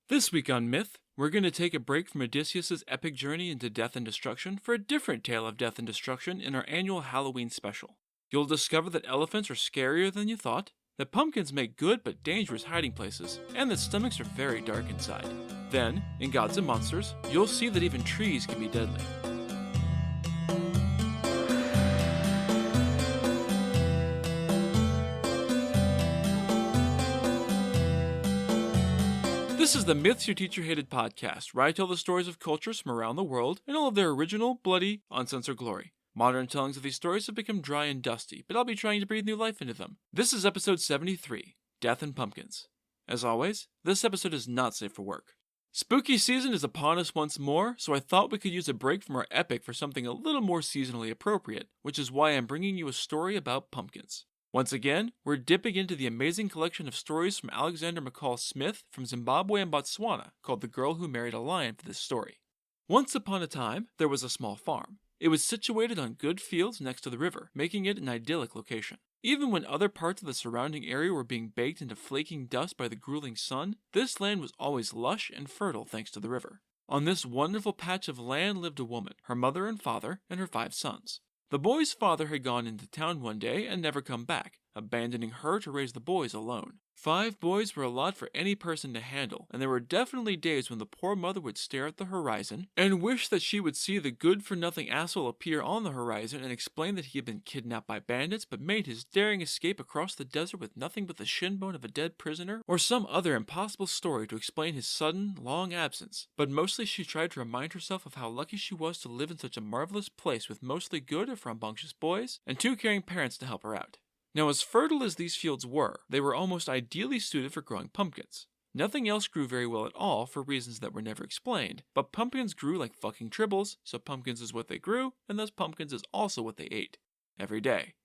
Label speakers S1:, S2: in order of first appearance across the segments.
S1: This week on Myth, we're going to take a break from Odysseus' epic journey into death and destruction for a different tale of death and destruction in our annual Halloween special. You'll discover that elephants are scarier than you thought, that pumpkins make good but dangerous hiding places, and that stomachs are very dark inside. Then, in Gods and Monsters, you'll see that even trees can be deadly. This is the Myths Your Teacher Hated podcast, where I tell the stories of cultures from around the world in all of their original, bloody, uncensored glory. Modern tellings of these stories have become dry and dusty, but I'll be trying to breathe new life into them. This is episode 73, Death and Pumpkins. As always, this episode is not safe for work. Spooky season is upon us once more, so I thought we could use a break from our epic for something a little more seasonally appropriate, which is why I'm bringing you a story about pumpkins. Once again, we're dipping into the amazing collection of stories from Alexander McCall Smith from Zimbabwe and Botswana called The Girl Who Married a Lion for this story. Once upon a time, there was a small farm. It was situated on good fields next to the river, making it an idyllic location. Even when other parts of the surrounding area were being baked into flaking dust by the grueling sun, this land was always lush and fertile thanks to the river. On this wonderful patch of land lived a woman, her mother and father, and her 5 sons. The boy's father had gone into town one day and never come back, abandoning her to raise the boys alone. 5 boys were a lot for any person to handle, and there were definitely days when the poor mother would stare at the horizon and wish that she would see the good-for-nothing asshole appear on the horizon and explain that he had been kidnapped by bandits but made his daring escape across the desert with nothing but the shin bone of a dead prisoner, or some other impossible story to explain his sudden, long absence. But mostly she tried to remind herself of how lucky she was to live in such a marvelous place with mostly good or rambunctious boys and 2 caring parents to help her out. Now, as fertile as these fields were, they were almost ideally suited for growing pumpkins. Nothing else grew very well at all for reasons that were never explained, but pumpkins grew like fucking tribbles, so pumpkins is what they grew, and thus pumpkins is also what they ate. Every day.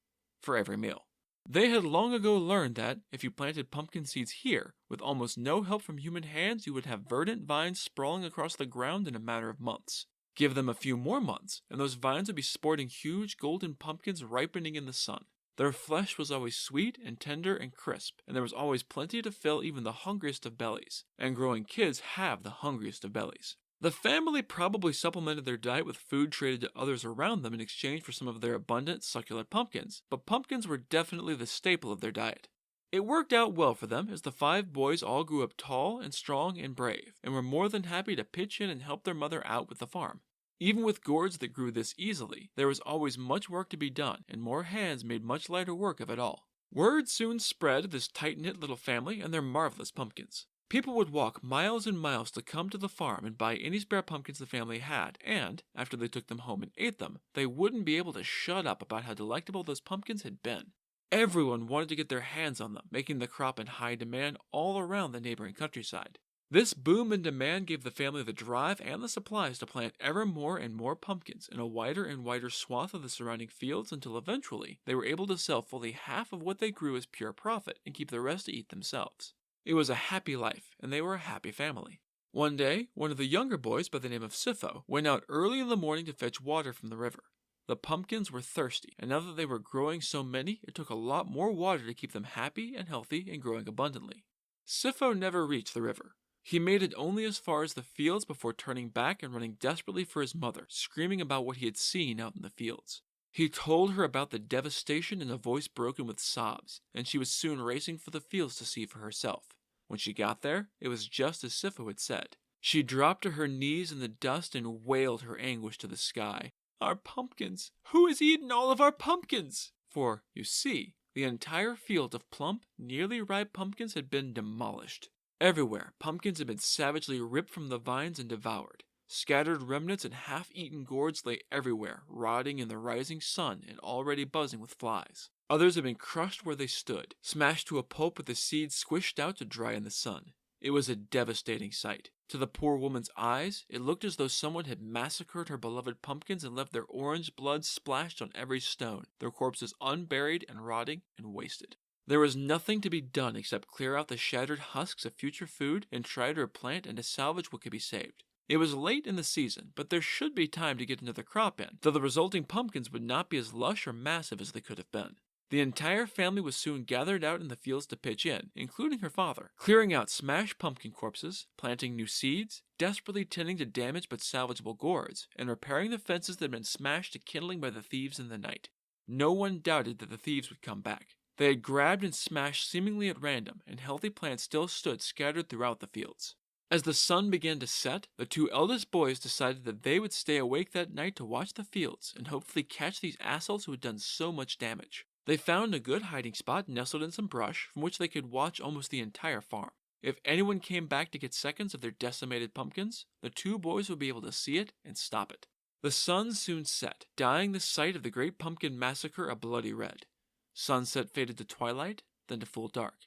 S1: For every meal. They had long ago learned that, if you planted pumpkin seeds here, with almost no help from human hands, you would have verdant vines sprawling across the ground in a matter of months. Give them a few more months, and those vines would be sporting huge golden pumpkins ripening in the sun. Their flesh was always sweet and tender and crisp, and there was always plenty to fill even the hungriest of bellies. And growing kids have the hungriest of bellies. The family probably supplemented their diet with food traded to others around them in exchange for some of their abundant, succulent pumpkins, but pumpkins were definitely the staple of their diet. It worked out well for them as the 5 boys all grew up tall and strong and brave, and were more than happy to pitch in and help their mother out with the farm. Even with gourds that grew this easily, there was always much work to be done, and more hands made much lighter work of it all. Word soon spread of this tight-knit little family and their marvelous pumpkins. People would walk miles and miles to come to the farm and buy any spare pumpkins the family had, and, after they took them home and ate them, they wouldn't be able to shut up about how delectable those pumpkins had been. Everyone wanted to get their hands on them, making the crop in high demand all around the neighboring countryside. This boom in demand gave the family the drive and the supplies to plant ever more and more pumpkins in a wider and wider swath of the surrounding fields until eventually they were able to sell fully half of what they grew as pure profit and keep the rest to eat themselves. It was a happy life, and they were a happy family. One day, one of the younger boys by the name of Sipho went out early in the morning to fetch water from the river. The pumpkins were thirsty, and now that they were growing so many, it took a lot more water to keep them happy and healthy and growing abundantly. Sipho never reached the river. He made it only as far as the fields before turning back and running desperately for his mother, screaming about what he had seen out in the fields. He told her about the devastation in a voice broken with sobs, and she was soon racing for the fields to see for herself. When she got there, it was just as Sipho had said. She dropped to her knees in the dust and wailed her anguish to the sky. "Our pumpkins! Who has eaten all of our pumpkins?" For, you see, the entire field of plump, nearly ripe pumpkins had been demolished. Everywhere, pumpkins had been savagely ripped from the vines and devoured. Scattered remnants and half-eaten gourds lay everywhere, rotting in the rising sun and already buzzing with flies. Others had been crushed where they stood, smashed to a pulp with the seeds squished out to dry in the sun. It was a devastating sight. To the poor woman's eyes, it looked as though someone had massacred her beloved pumpkins and left their orange blood splashed on every stone, their corpses unburied and rotting and wasted. There was nothing to be done except clear out the shattered husks of future food and try to replant and to salvage what could be saved. It was late in the season, but there should be time to get another crop in, though the resulting pumpkins would not be as lush or massive as they could have been. The entire family was soon gathered out in the fields to pitch in, including her father, clearing out smashed pumpkin corpses, planting new seeds, desperately tending to damaged but salvageable gourds, and repairing the fences that had been smashed to kindling by the thieves in the night. No one doubted that the thieves would come back. They had grabbed and smashed seemingly at random, and healthy plants still stood scattered throughout the fields. As the sun began to set, the two eldest boys decided that they would stay awake that night to watch the fields and hopefully catch these assholes who had done so much damage. They found a good hiding spot nestled in some brush from which they could watch almost the entire farm. If anyone came back to get seconds of their decimated pumpkins, the two boys would be able to see it and stop it. The sun soon set, dyeing the site of the Great Pumpkin Massacre a bloody red. Sunset faded to twilight, then to full dark.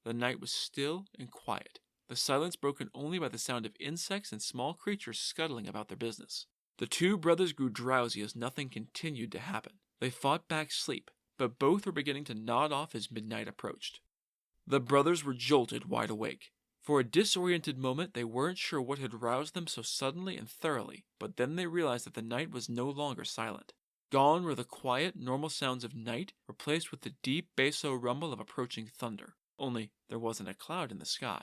S1: The night was still and quiet, the silence broken only by the sound of insects and small creatures scuttling about their business. The two brothers grew drowsy as nothing continued to happen. They fought back sleep, but both were beginning to nod off as midnight approached. The brothers were jolted wide awake. For a disoriented moment, they weren't sure what had roused them so suddenly and thoroughly, but then they realized that the night was no longer silent. Gone were the quiet, normal sounds of night, replaced with the deep, basso rumble of approaching thunder. Only there wasn't a cloud in the sky.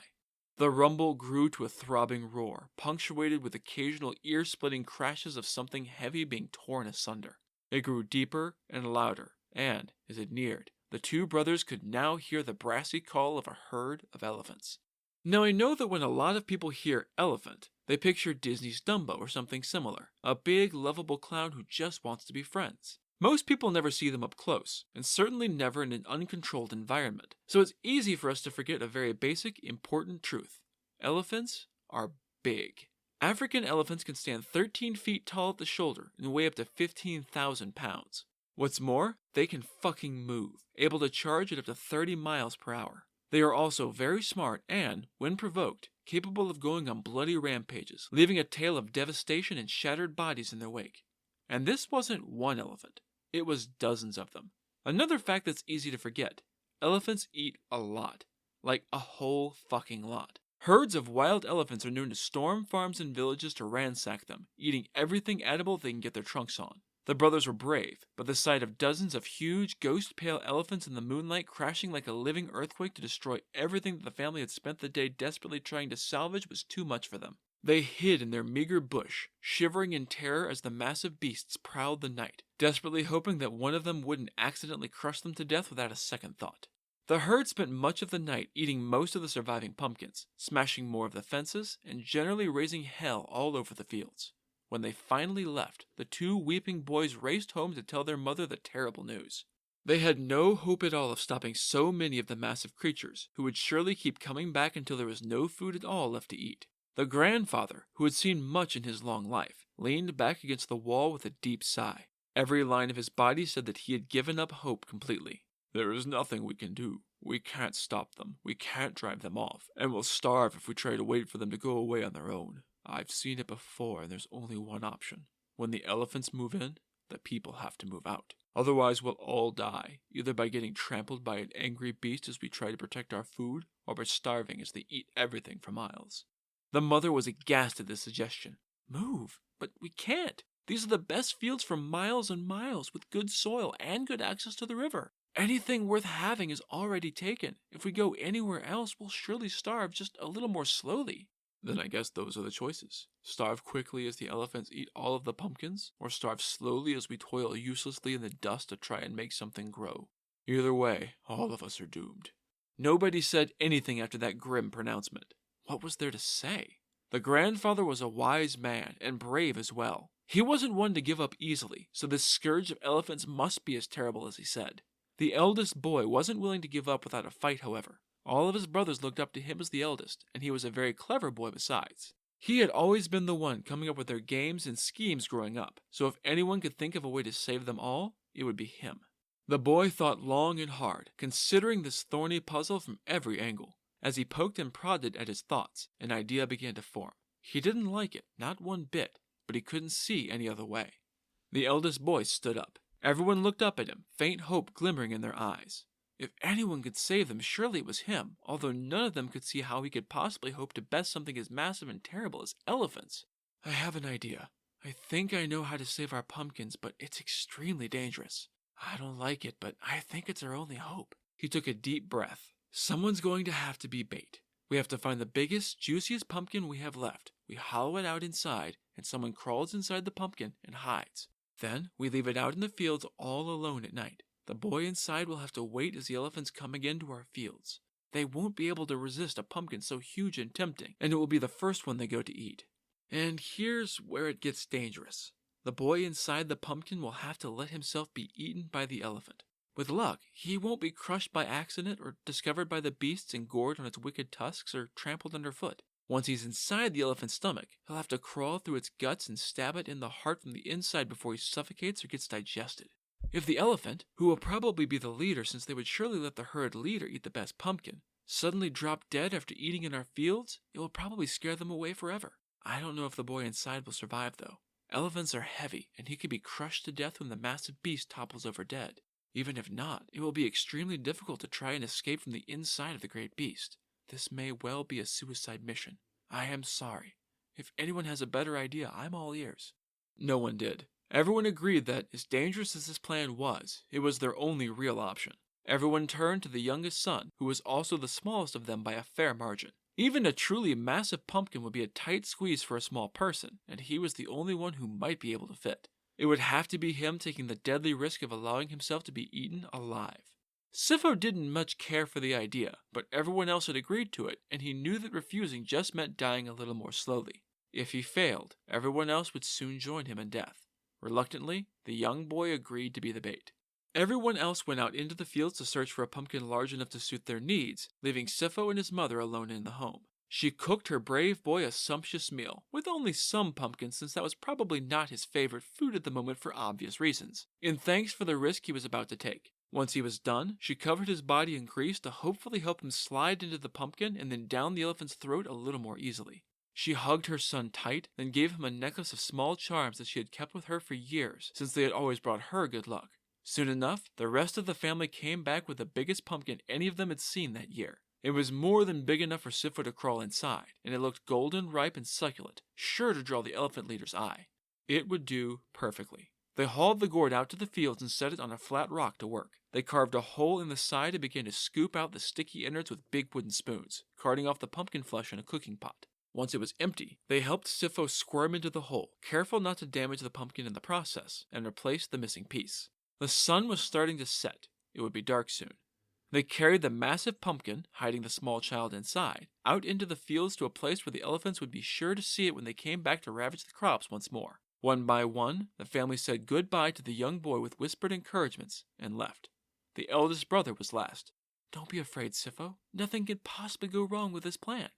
S1: The rumble grew to a throbbing roar, punctuated with occasional ear-splitting crashes of something heavy being torn asunder. It grew deeper and louder, and, as it neared, the two brothers could now hear the brassy call of a herd of elephants. Now I know that when a lot of people hear elephant, they picture Disney's Dumbo or something similar, a big, lovable clown who just wants to be friends. Most people never see them up close, and certainly never in an uncontrolled environment, so it's easy for us to forget a very basic, important truth. Elephants are big. African elephants can stand 13 feet tall at the shoulder and weigh up to 15,000 pounds. What's more, they can fucking move, able to charge at up to 30 miles per hour. They are also very smart and, when provoked, capable of going on bloody rampages, leaving a trail of devastation and shattered bodies in their wake. And this wasn't one elephant. It was dozens of them. Another fact that's easy to forget. Elephants eat a lot. Like a whole fucking lot. Herds of wild elephants are known to storm farms and villages to ransack them, eating everything edible they can get their trunks on. The brothers were brave, but the sight of dozens of huge, ghost-pale elephants in the moonlight crashing like a living earthquake to destroy everything that the family had spent the day desperately trying to salvage was too much for them. They hid in their meager bush, shivering in terror as the massive beasts prowled the night, desperately hoping that one of them wouldn't accidentally crush them to death without a second thought. The herd spent much of the night eating most of the surviving pumpkins, smashing more of the fences, and generally raising hell all over the fields. When they finally left, the two weeping boys raced home to tell their mother the terrible news. They had no hope at all of stopping so many of the massive creatures, who would surely keep coming back until there was no food at all left to eat. The grandfather, who had seen much in his long life, leaned back against the wall with a deep sigh. Every line of his body said that he had given up hope completely. "There is nothing we can do. We can't stop them. We can't drive them off, and we'll starve if we try to wait for them to go away on their own. I've seen it before, and there's only one option. When the elephants move in, the people have to move out. Otherwise, we'll all die, either by getting trampled by an angry beast as we try to protect our food, or by starving as they eat everything for miles." The mother was aghast at this suggestion. "Move? But we can't. These are the best fields for miles and miles, with good soil and good access to the river. Anything worth having is already taken. If we go anywhere else, we'll surely starve just a little more slowly." "Then I guess those are the choices. Starve quickly as the elephants eat all of the pumpkins, or starve slowly as we toil uselessly in the dust to try and make something grow. Either way, all of us are doomed." Nobody said anything after that grim pronouncement. What was there to say? The grandfather was a wise man, and brave as well. He wasn't one to give up easily, so this scourge of elephants must be as terrible as he said. The eldest boy wasn't willing to give up without a fight, however. All of his brothers looked up to him as the eldest, and he was a very clever boy besides. He had always been the one coming up with their games and schemes growing up, so if anyone could think of a way to save them all, it would be him. The boy thought long and hard, considering this thorny puzzle from every angle. As he poked and prodded at his thoughts, an idea began to form. He didn't like it, not one bit, but he couldn't see any other way. The eldest boy stood up. Everyone looked up at him, faint hope glimmering in their eyes. If anyone could save them, surely it was him, although none of them could see how he could possibly hope to best something as massive and terrible as elephants. "I have an idea. I think I know how to save our pumpkins, but it's extremely dangerous. I don't like it, but I think it's our only hope. He took a deep breath. Someone's going to have to be bait. We have to find the biggest, juiciest pumpkin we have left. We hollow it out inside, and someone crawls inside the pumpkin and hides. Then we leave it out in the fields all alone at night. The boy inside will have to wait as the elephants come again to our fields. They won't be able to resist a pumpkin so huge and tempting, and it will be the first one they go to eat. And here's where it gets dangerous. The boy inside the pumpkin will have to let himself be eaten by the elephant. With luck, he won't be crushed by accident or discovered by the beasts and gored on its wicked tusks or trampled underfoot. Once he's inside the elephant's stomach, he'll have to crawl through its guts and stab it in the heart from the inside before he suffocates or gets digested. If the elephant, who will probably be the leader since they would surely let the herd leader eat the best pumpkin, suddenly drop dead after eating in our fields, it will probably scare them away forever. I don't know if the boy inside will survive though. Elephants are heavy, and he could be crushed to death when the massive beast topples over dead. Even if not, it will be extremely difficult to try and escape from the inside of the great beast. This may well be a suicide mission. I am sorry. If anyone has a better idea, I'm all ears. No one did. Everyone agreed that, as dangerous as this plan was, it was their only real option. Everyone turned to the youngest son, who was also the smallest of them by a fair margin. Even a truly massive pumpkin would be a tight squeeze for a small person, and he was the only one who might be able to fit. It would have to be him taking the deadly risk of allowing himself to be eaten alive. Sifo didn't much care for the idea, but everyone else had agreed to it, and he knew that refusing just meant dying a little more slowly. If he failed, everyone else would soon join him in death. Reluctantly, the young boy agreed to be the bait. Everyone else went out into the fields to search for a pumpkin large enough to suit their needs, leaving Sifo and his mother alone in the home. She cooked her brave boy a sumptuous meal, with only some pumpkins since that was probably not his favorite food at the moment for obvious reasons, in thanks for the risk he was about to take. Once he was done, she covered his body in grease to hopefully help him slide into the pumpkin and then down the elephant's throat a little more easily. She hugged her son tight, then gave him a necklace of small charms that she had kept with her for years, since they had always brought her good luck. Soon enough, the rest of the family came back with the biggest pumpkin any of them had seen that year. It was more than big enough for Sifo to crawl inside, and it looked golden, ripe, and succulent, sure to draw the elephant leader's eye. It would do perfectly. They hauled the gourd out to the fields and set it on a flat rock to work. They carved a hole in the side and began to scoop out the sticky innards with big wooden spoons, carting off the pumpkin flesh in a cooking pot. Once it was empty, they helped Sifo squirm into the hole, careful not to damage the pumpkin in the process, and replaced the missing piece. The sun was starting to set. It would be dark soon. They carried the massive pumpkin, hiding the small child inside, out into the fields to a place where the elephants would be sure to see it when they came back to ravage the crops once more. One by one, the family said goodbye to the young boy with whispered encouragements and left. The eldest brother was last. "Don't be afraid, Sifo. Nothing can possibly go wrong with this plan."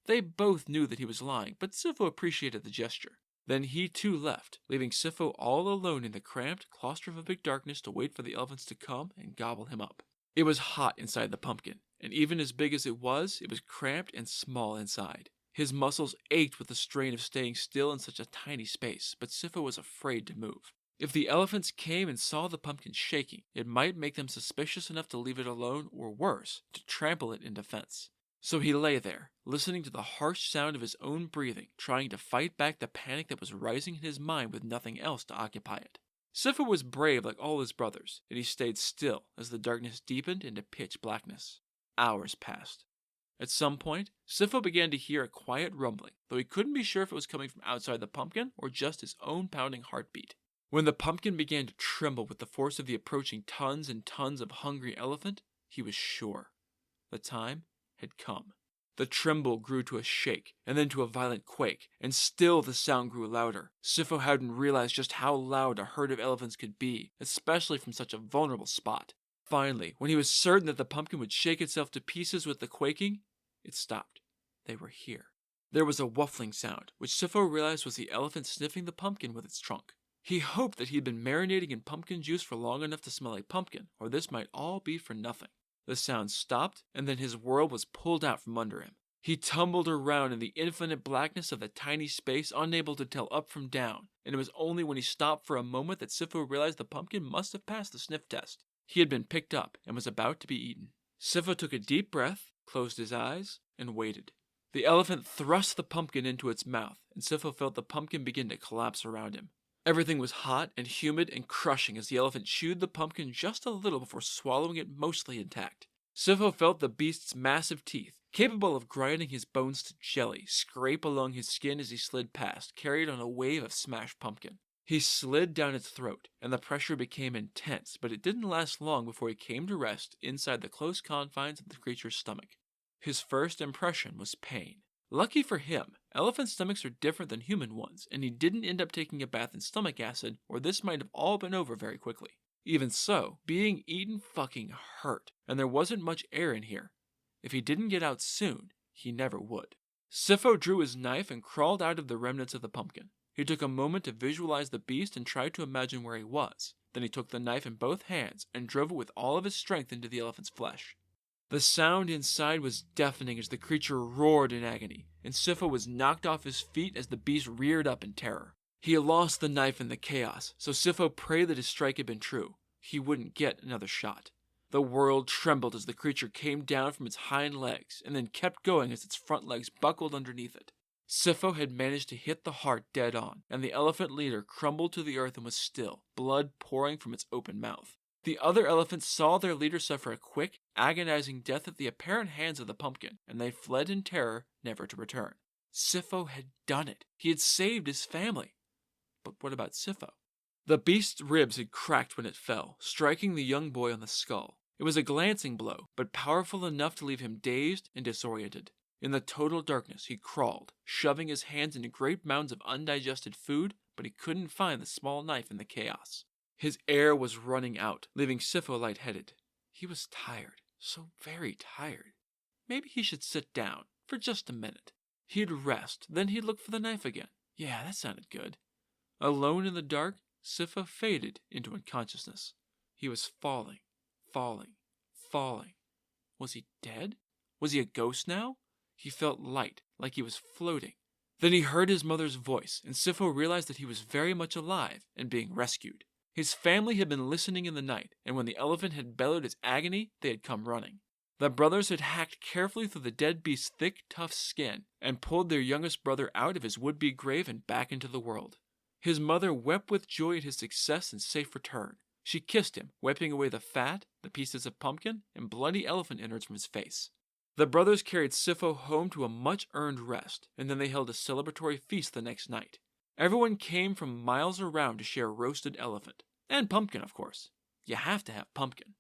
S1: They both knew that he was lying, but Sifo appreciated the gesture. Then he too left, leaving Sifo all alone in the cramped, claustrophobic darkness to wait for the elephants to come and gobble him up. It was hot inside the pumpkin, and even as big as it was cramped and small inside. His muscles ached with the strain of staying still in such a tiny space, but Sifo was afraid to move. If the elephants came and saw the pumpkin shaking, it might make them suspicious enough to leave it alone, or worse, to trample it in defense. So he lay there, listening to the harsh sound of his own breathing, trying to fight back the panic that was rising in his mind with nothing else to occupy it. Sifo was brave like all his brothers, and he stayed still as the darkness deepened into pitch blackness. Hours passed. At some point, Sifo began to hear a quiet rumbling, though he couldn't be sure if it was coming from outside the pumpkin or just his own pounding heartbeat. When the pumpkin began to tremble with the force of the approaching tons and tons of hungry elephant, he was sure. The time had come. The tremble grew to a shake, and then to a violent quake, and still the sound grew louder. Sifo hadn't realized just how loud a herd of elephants could be, especially from such a vulnerable spot. Finally, when he was certain that the pumpkin would shake itself to pieces with the quaking, it stopped. They were here. There was a wuffling sound, which Sifo realized was the elephant sniffing the pumpkin with its trunk. He hoped that he had been marinating in pumpkin juice for long enough to smell like pumpkin, or this might all be for nothing. The sound stopped, and then his world was pulled out from under him. He tumbled around in the infinite blackness of the tiny space, unable to tell up from down, and it was only when he stopped for a moment that Sifo realized the pumpkin must have passed the sniff test. He had been picked up and was about to be eaten. Sifo took a deep breath, closed his eyes, and waited. The elephant thrust the pumpkin into its mouth, and Sifo felt the pumpkin begin to collapse around him. Everything was hot and humid and crushing as the elephant chewed the pumpkin just a little before swallowing it mostly intact. Sifo felt the beast's massive teeth, capable of grinding his bones to jelly, scrape along his skin as he slid past, carried on a wave of smashed pumpkin. He slid down its throat, and the pressure became intense, but it didn't last long before he came to rest inside the close confines of the creature's stomach. His first impression was pain. Lucky for him, elephant stomachs are different than human ones, and he didn't end up taking a bath in stomach acid, or this might have all been over very quickly. Even so, being eaten fucking hurt, and there wasn't much air in here. If he didn't get out soon, he never would. Sifo drew his knife and crawled out of the remnants of the pumpkin. He took a moment to visualize the beast and tried to imagine where he was. Then he took the knife in both hands and drove it with all of his strength into the elephant's flesh. The sound inside was deafening as the creature roared in agony, and Sifo was knocked off his feet as the beast reared up in terror. He lost the knife in the chaos, so Sifo prayed that his strike had been true. He wouldn't get another shot. The world trembled as the creature came down from its hind legs, and then kept going as its front legs buckled underneath it. Sifo had managed to hit the heart dead on, and the elephant leader crumbled to the earth and was still, blood pouring from its open mouth. The other elephants saw their leader suffer a quick, agonizing death at the apparent hands of the pumpkin, and they fled in terror, never to return. Sifo had done it. He had saved his family. But what about Sifo? The beast's ribs had cracked when it fell, striking the young boy on the skull. It was a glancing blow, but powerful enough to leave him dazed and disoriented. In the total darkness, he crawled, shoving his hands into great mounds of undigested food, but he couldn't find the small knife in the chaos. His air was running out, leaving Sifo lightheaded. He was tired, so very tired. Maybe he should sit down, for just a minute. He'd rest, then he'd look for the knife again. Yeah, that sounded good. Alone in the dark, Sifo faded into unconsciousness. He was falling. Was he dead? Was he a ghost now? He felt light, like he was floating. Then he heard his mother's voice, and Sifo realized that he was very much alive and being rescued. His family had been listening in the night, and when the elephant had bellowed its agony, they had come running. The brothers had hacked carefully through the dead beast's thick, tough skin, and pulled their youngest brother out of his would-be grave and back into the world. His mother wept with joy at his success and safe return. She kissed him, wiping away the fat, the pieces of pumpkin, and bloody elephant innards from his face. The brothers carried Sifo home to a much-earned rest, and then they held a celebratory feast the next night. Everyone came from miles around to share roasted elephant. And pumpkin, of course. You have to have pumpkin.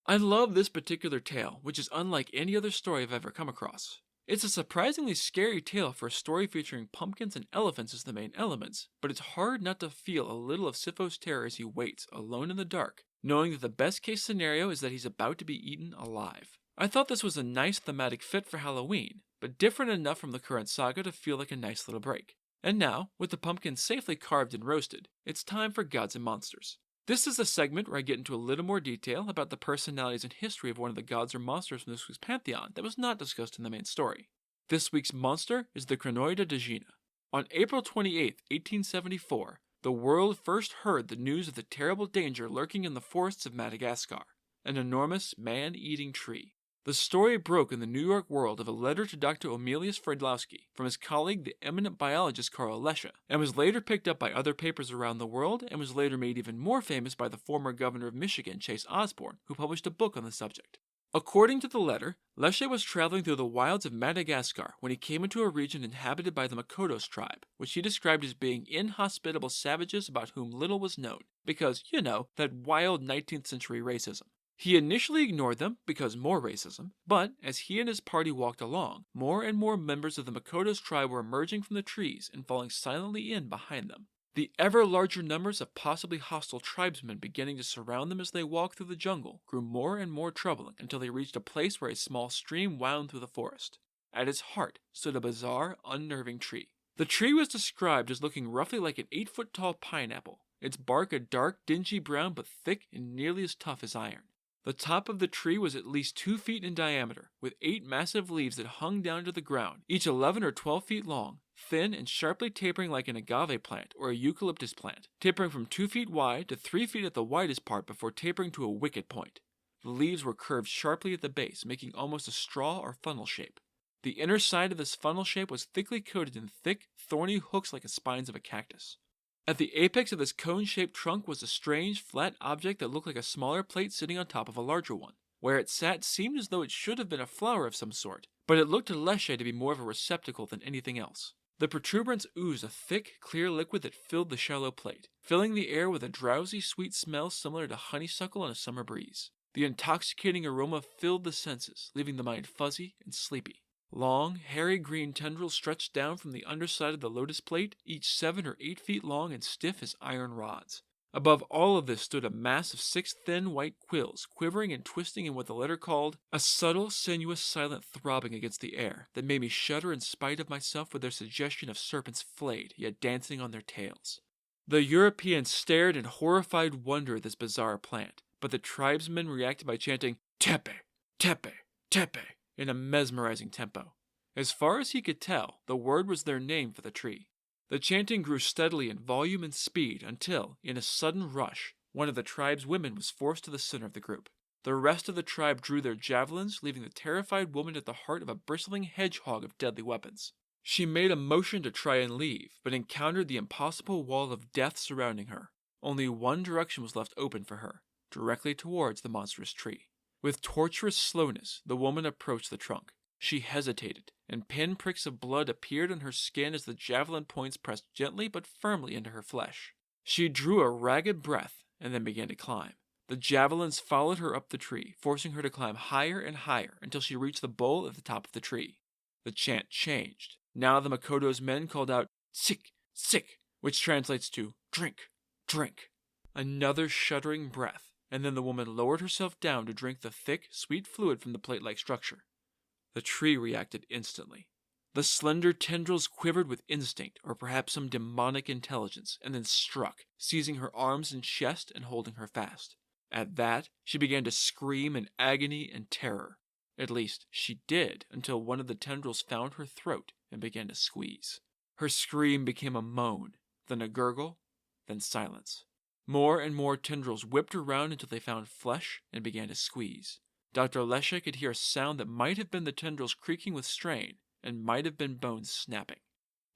S1: I love this particular tale, which is unlike any other story I've ever come across. It's a surprisingly scary tale for a story featuring pumpkins and elephants as the main elements, but it's hard not to feel a little of Sifo's terror as he waits, alone in the dark, knowing that the best-case scenario is that he's about to be eaten alive. I thought this was a nice thematic fit for Halloween, but different enough from the current saga to feel like a nice little break. And now, with the pumpkin safely carved and roasted, it's time for Gods and Monsters. This is a segment where I get into a little more detail about the personalities and history of one of the gods or monsters from this week's pantheon that was not discussed in the main story. This week's monster is the Crinoida de Gina. On April 28, 1874, the world first heard the news of the terrible danger lurking in the forests of Madagascar, an enormous man-eating tree. The story broke in the New York World of a letter to Dr. Emilius Friedlowski from his colleague, the eminent biologist Carl Lesche, and was later picked up by other papers around the world and was later made even more famous by the former governor of Michigan, Chase Osborne, who published a book on the subject. According to the letter, Lesche was traveling through the wilds of Madagascar when he came into a region inhabited by the Makotos tribe, which he described as being inhospitable savages about whom little was known, because, that wild 19th century racism. He initially ignored them because more racism, but as he and his party walked along, more and more members of the Makotos tribe were emerging from the trees and falling silently in behind them. The ever larger numbers of possibly hostile tribesmen beginning to surround them as they walked through the jungle grew more and more troubling until they reached a place where a small stream wound through the forest. At its heart stood a bizarre, unnerving tree. The tree was described as looking roughly like an 8-foot-tall pineapple, its bark a dark, dingy brown but thick and nearly as tough as iron. The top of the tree was at least 2 feet in diameter, with 8 massive leaves that hung down to the ground, each 11 or 12 feet long, thin and sharply tapering like an agave plant or a eucalyptus plant, tapering from 2 feet wide to 3 feet at the widest part before tapering to a wicket point. The leaves were curved sharply at the base, making almost a straw or funnel shape. The inner side of this funnel shape was thickly coated in thick, thorny hooks like the spines of a cactus. At the apex of this cone-shaped trunk was a strange, flat object that looked like a smaller plate sitting on top of a larger one. Where it sat seemed as though it should have been a flower of some sort, but it looked to Lesche to be more of a receptacle than anything else. The protuberance oozed a thick, clear liquid that filled the shallow plate, filling the air with a drowsy, sweet smell similar to honeysuckle on a summer breeze. The intoxicating aroma filled the senses, leaving the mind fuzzy and sleepy. Long, hairy green tendrils stretched down from the underside of the lotus plate, each 7 or 8 feet long and stiff as iron rods. Above all of this stood a mass of 6 thin white quills, quivering and twisting in what the letter called a subtle, sinuous, silent throbbing against the air that made me shudder in spite of myself with their suggestion of serpents flayed, yet dancing on their tails. The Europeans stared in horrified wonder at this bizarre plant, but the tribesmen reacted by chanting, "Tepe! Tepe! Tepe!" in a mesmerizing tempo. As far as he could tell, the word was their name for the tree. The chanting grew steadily in volume and speed until, in a sudden rush, one of the tribe's women was forced to the center of the group. The rest of the tribe drew their javelins, leaving the terrified woman at the heart of a bristling hedgehog of deadly weapons. She made a motion to try and leave, but encountered the impossible wall of death surrounding her. Only one direction was left open for her, directly towards the monstrous tree. With torturous slowness, the woman approached the trunk. She hesitated, and pinpricks of blood appeared on her skin as the javelin points pressed gently but firmly into her flesh. She drew a ragged breath and then began to climb. The javelins followed her up the tree, forcing her to climb higher and higher until she reached the bowl at the top of the tree. The chant changed. Now the Makoto's men called out, "Sick, sick," which translates to drink, drink. Another shuddering breath, and then the woman lowered herself down to drink the thick, sweet fluid from the plate-like structure. The tree reacted instantly. The slender tendrils quivered with instinct, or perhaps some demonic intelligence, and then struck, seizing her arms and chest and holding her fast. At that, she began to scream in agony and terror. At least, she did, until one of the tendrils found her throat and began to squeeze. Her scream became a moan, then a gurgle, then silence. More and more tendrils whipped around until they found flesh and began to squeeze. Dr. Lesche could hear a sound that might have been the tendrils creaking with strain and might have been bones snapping.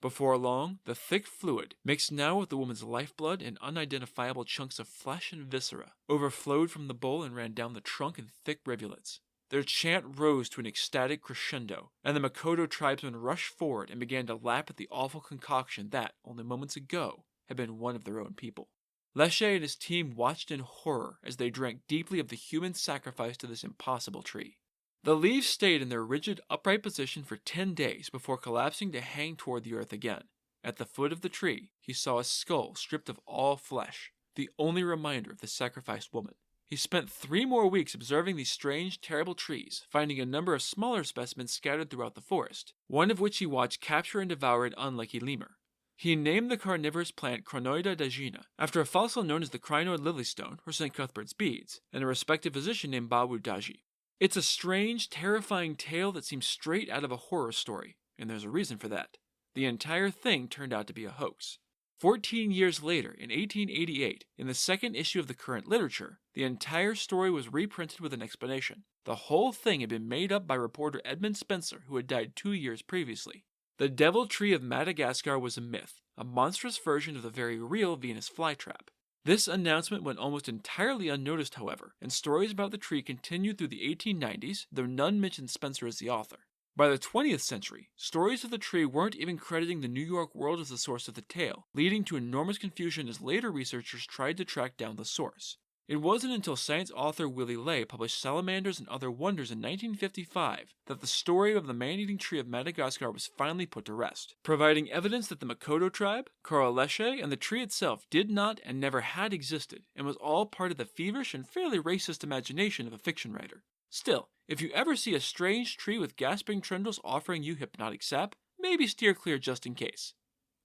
S1: Before long, the thick fluid, mixed now with the woman's lifeblood and unidentifiable chunks of flesh and viscera, overflowed from the bowl and ran down the trunk in thick rivulets. Their chant rose to an ecstatic crescendo, and the Makoto tribesmen rushed forward and began to lap at the awful concoction that, only moments ago, had been one of their own people. Lesche and his team watched in horror as they drank deeply of the human sacrifice to this impossible tree. The leaves stayed in their rigid, upright position for 10 days before collapsing to hang toward the earth again. At the foot of the tree, he saw a skull stripped of all flesh, the only reminder of the sacrificed woman. He spent 3 more weeks observing these strange, terrible trees, finding a number of smaller specimens scattered throughout the forest, one of which he watched capture and devour an unlucky lemur. He named the carnivorous plant Crinoida dagina, after a fossil known as the crinoid lilystone, or St. Cuthbert's beads, and a respected physician named Babu Daji. It's a strange, terrifying tale that seems straight out of a horror story, and there's a reason for that. The entire thing turned out to be a hoax. 14 years later, in 1888, in the second issue of the current literature, the entire story was reprinted with an explanation. The whole thing had been made up by reporter Edmund Spencer, who had died 2 years previously. The Devil Tree of Madagascar was a myth, a monstrous version of the very real Venus flytrap. This announcement went almost entirely unnoticed, however, and stories about the tree continued through the 1890s, though none mentioned Spencer as the author. By the 20th century, stories of the tree weren't even crediting the New York World as the source of the tale, leading to enormous confusion as later researchers tried to track down the source. It wasn't until science author Willy Ley published Salamanders and Other Wonders in 1955 that the story of the man-eating tree of Madagascar was finally put to rest, providing evidence that the Makoto tribe, Karl Lesche, and the tree itself did not and never had existed, and was all part of the feverish and fairly racist imagination of a fiction writer. Still, if you ever see a strange tree with gasping tendrils offering you hypnotic sap, maybe steer clear just in case.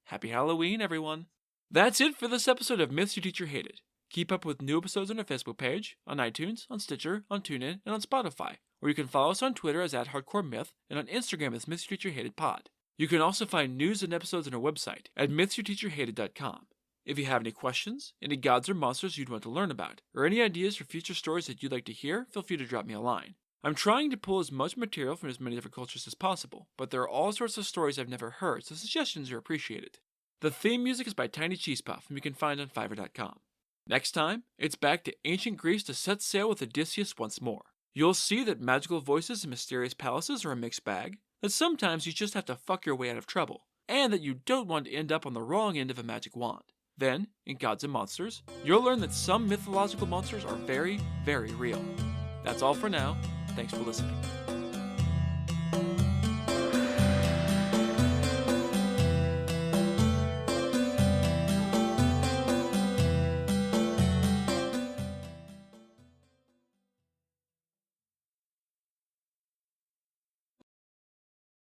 S1: Happy Halloween, everyone! That's it for this episode of Myths Your Teacher Hated. Keep up with new episodes on our Facebook page, on iTunes, on Stitcher, on TuneIn, and on Spotify, or you can follow us on Twitter as @HardcoreMyth and on Instagram as Myths Your Teacher Hated Pod. You can also find news and episodes on our website at mythsyourteacherhated.com. If you have any questions, any gods or monsters you'd want to learn about, or any ideas for future stories that you'd like to hear, feel free to drop me a line. I'm trying to pull as much material from as many different cultures as possible, but there are all sorts of stories I've never heard, so suggestions are appreciated. The theme music is by Tiny Cheese Puff, and you can find on Fiverr.com. Next time, it's back to ancient Greece to set sail with Odysseus once more. You'll see that magical voices and mysterious palaces are a mixed bag, that sometimes you just have to fuck your way out of trouble, and that you don't want to end up on the wrong end of a magic wand. Then, in Gods and Monsters, you'll learn that some mythological monsters are very, very real. That's all for now. Thanks for listening.